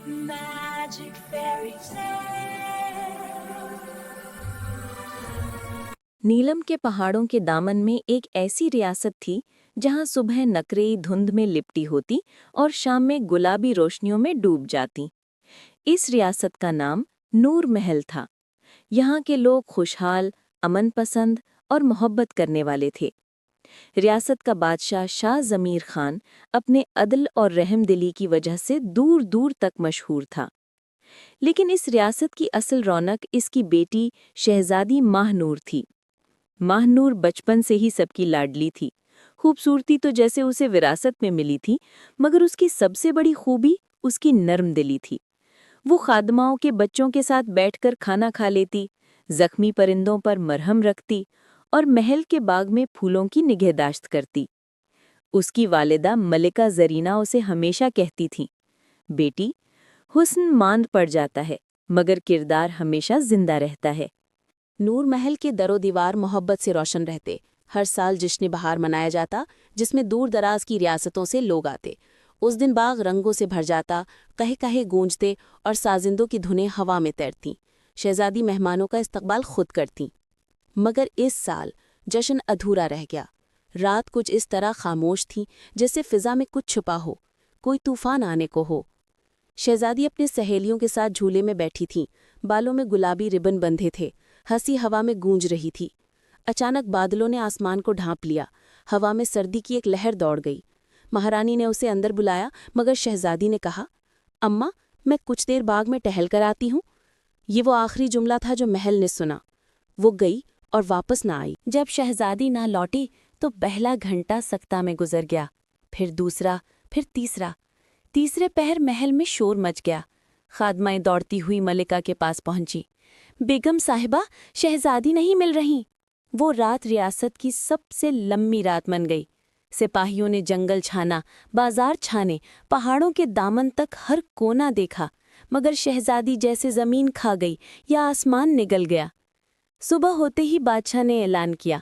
Magic fairy tale. नीलम के पहाड़ों के दामन में एक ऐसी रियासत थी जहां सुबह नकरेई धुंध में लिपटी होती और शाम में गुलाबी रोशनियों में डूब जाती। इस रियासत का नाम नूर महल था। यहाँ के लोग खुशहाल, अमन पसंद और मोहब्बत करने वाले थे। रियासत का बादशाह शाह ज़मीर खान अपने अदल और रहमदिली की वजह से दूर दूर तक मशहूर था। लेकिन इस रियासत की असल रौनक इसकी बेटी शहजादी माहनूर थी। माहनूर बचपन से ही सबकी लाडली थी। खूबसूरती तो जैसे उसे विरासत में मिली थी, मगर उसकी सबसे बड़ी खूबी उसकी नर्म दिली थी। वो खादमाओं के बच्चों के साथ बैठकर खाना खा लेती, जख्मी परिंदों पर मरहम रखती और महल के बाग में फूलों की निगहदाश्त करती। उसकी वालिदा मलिका जरीना उसे हमेशा कहती थी, बेटी, हुस्न मांद पड़ जाता है, मगर किरदार हमेशा जिंदा रहता है। नूर महल के दरो दीवार मोहब्बत से रोशन रहते। हर साल जश्न बहार मनाया जाता, जिसमें दूर दराज की रियासतों से लोग आते। उस दिन बाग रंगों से भर जाता, कहे कहे गूंजते और साजिंदों की धुनें हवा में तैरती। शहजादी मेहमानों का इस्तकबाल खुद करती। मगर इस साल जश्न अधूरा रह गया। रात कुछ इस तरह खामोश थी जैसे फिजा में कुछ छुपा हो, कोई तूफान आने को हो। शहजादी अपने सहेलियों के साथ झूले में बैठी थी। बालों में गुलाबी रिबन बंधे थे। हंसी हवा में गूंज रही थी। अचानक बादलों ने आसमान को ढांप लिया। हवा में सर्दी की एक लहर दौड़ गई। महारानी ने उसे अंदर बुलाया, मगर शहजादी ने कहा, अम्मा, मैं कुछ देर बाग में टहल कर आती हूँ। ये वो आखिरी जुमला था जो महल ने सुना। वो गई और वापस ना आई। जब शहजादी ना लौटी तो पहला घंटा सख्ता में गुजर गया, फिर दूसरा, फिर तीसरा। तीसरे पहर महल में शोर मच गया। खादमाएं दौड़ती हुई मलिका के पास पहुंची। बेगम साहिबा, शहजादी नहीं मिल रही। वो रात रियासत की सबसे लंबी रात बन गई। सिपाहियों ने जंगल छाना, बाजार छाने, पहाड़ों के दामन तक हर कोना देखा, मगर शहजादी जैसे जमीन खा गई या आसमान निगल गया। सुबह होते ही बादशाह ने ऐलान किया,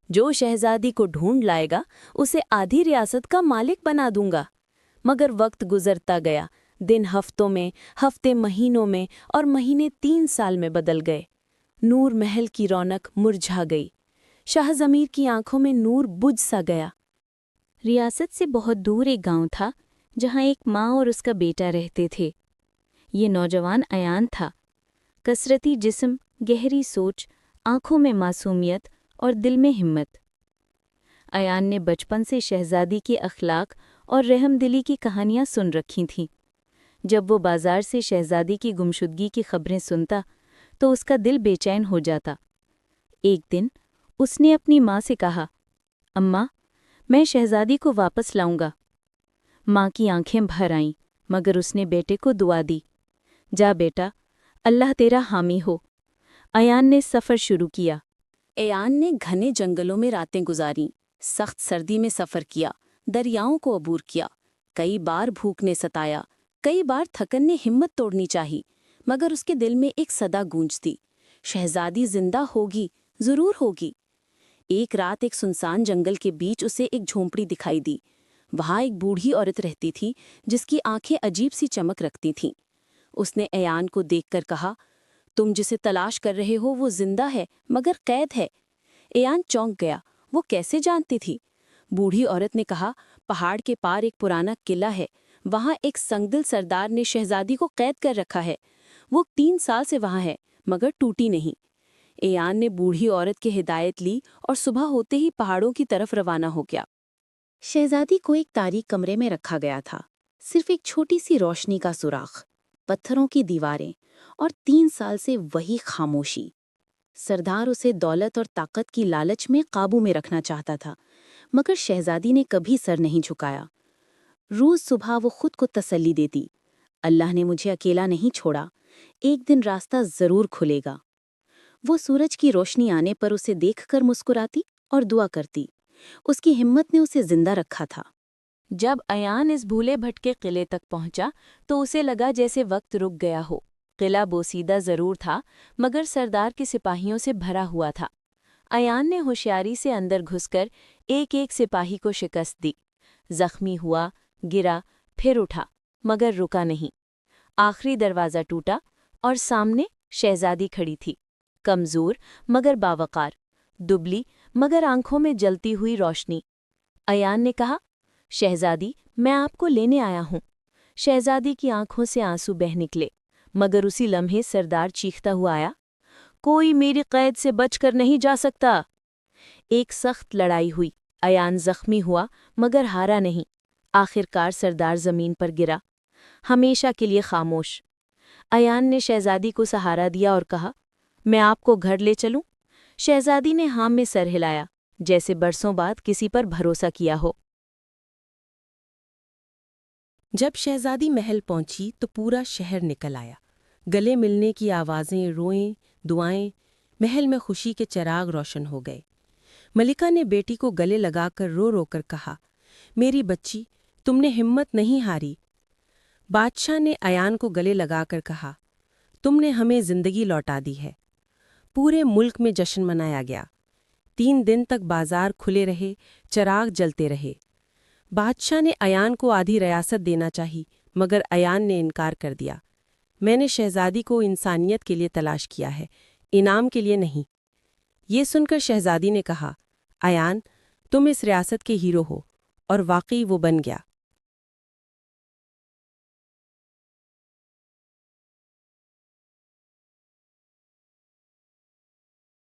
जो शहजादी को ढूंढ लाएगा उसे आधी रियासत का मालिक बना दूंगा। मगर वक्त गुजरता गया। दिन हफ्तों में, हफ्ते महीनों में और महीने 3 साल में बदल गए। नूर महल की रौनक मुरझा गई। शाह ज़मीर की आंखों में नूर बुझ सा गया। रियासत से बहुत दूर एक गांव था, जहां एक माँ और उसका बेटा रहते थे। ये नौजवान अयान था। कसरती जिस्म, गहरी सोच, आंखों में मासूमियत और दिल में हिम्मत। अयान ने बचपन से शहजादी के अखलाक और रहमदिली की कहानियां सुन रखी थीं। जब वो बाजार से शहजादी की गुमशुदगी की खबरें सुनता तो उसका दिल बेचैन हो जाता। एक दिन उसने अपनी माँ से कहा, अम्मा, मैं शहजादी को वापस लाऊंगा। माँ की आंखें भर आईं, मगर उसने बेटे को दुआ दी, जा बेटा, अल्लाह तेरा हामी हो। अयान ने सफ़र शुरू किया। अयान ने घने जंगलों में रातें गुजारीं, सख्त सर्दी में सफ़र किया, दरियाओं को अबूर किया। कई बार भूख ने सताया, कई बार थकन ने हिम्मत तोड़नी चाही, मगर उसके दिल में एक सदा गूंजती, शहजादी जिंदा होगी, जरूर होगी। एक रात एक सुनसान जंगल के बीच उसे एक झोंपड़ी दिखाई दी। वहां एक बूढ़ी औरत रहती थी, जिसकी आंखें अजीब सी चमक रखती थीं। उसने अयान को देखकर कहा, तुम जिसे तलाश कर रहे हो वो जिंदा है, मगर कैद है। अयान चौंक गया। वो कैसे जानती थी? बूढ़ी औरत ने कहा, पहाड़ के पार एक पुराना किला है, वहां एक संगदिल सरदार ने शहजादी को कैद कर रखा है। वो 3 साल से वहां है, मगर टूटी नहीं। अयान ने बूढ़ी औरत की हिदायत ली और सुबह होते ही पहाड़ों की तरफ रवाना हो गया। शहजादी को एक तारीक कमरे में रखा गया था। सिर्फ एक छोटी सी रोशनी का सुराख, पत्थरों की दीवारें और 3 साल से वही खामोशी। सरदार उसे दौलत और ताकत की लालच में काबू में रखना चाहता था, मगर शहजादी ने कभी सर नहीं झुकाया। रोज सुबह वो खुद को तसल्ली देती, अल्लाह ने मुझे अकेला नहीं छोड़ा, एक दिन रास्ता जरूर खुलेगा। वो सूरज की रोशनी आने पर उसे देखकर मुस्कुराती और दुआ करती। उसकी हिम्मत ने उसे जिंदा रखा था। जब अयान इस भूले भटके किले तक पहुंचा तो उसे लगा जैसे वक्त रुक गया हो। किला बोसीदा जरूर था, मगर सरदार के सिपाहियों से भरा हुआ था। अयान ने होशियारी से अंदर घुसकर एक एक सिपाही को शिकस्त दी। जख्मी हुआ, गिरा, फिर उठा, मगर रुका नहीं। آخری دروازہ ٹوٹا اور سامنے شہزادی کھڑی تھی، کمزور مگر باوقار، دبلی مگر آنکھوں میں جلتی ہوئی روشنی۔ ایان نے کہا، شہزادی، میں آپ کو لینے آیا ہوں۔ شہزادی کی آنکھوں سے آنسو بہہ نکلے، مگر اسی لمحے سردار چیختا ہوا آیا، کوئی میری قید سے بچ کر نہیں جا سکتا۔ ایک سخت لڑائی ہوئی، ایان زخمی ہوا مگر ہارا نہیں۔ آخر کار سردار زمین پر گرا، ہمیشہ کے لیے خاموش۔ ایان نے شہزادی کو سہارا دیا اور کہا، میں آپ کو گھر لے چلوں؟ شہزادی نے ہاں میں سر ہلایا، جیسے برسوں بعد کسی پر بھروسہ کیا ہو۔ جب شہزادی محل پہنچی تو پورا شہر نکل آیا، گلے ملنے کی آوازیں، روئیں، دعائیں، محل میں خوشی کے چراغ روشن ہو گئے۔ ملکہ نے بیٹی کو گلے لگا کر رو رو کر کہا، میری بچی، تم نے ہمت نہیں ہاری۔ بادشاہ نے ایان کو گلے لگا کر کہا، تم نے ہمیں زندگی لوٹا دی ہے۔ پورے ملک میں جشن منایا گیا۔ 3 دن تک بازار کھلے رہے، چراغ جلتے رہے۔ بادشاہ نے ایان کو آدھی ریاست دینا چاہی، مگر ایان نے انکار کر دیا۔ میں نے شہزادی کو انسانیت کے لیے تلاش کیا ہے، انعام کے لیے نہیں۔ یہ سن کر شہزادی نے کہا، ایان، تم اس ریاست کے ہیرو ہو، اور واقعی وہ بن گیا۔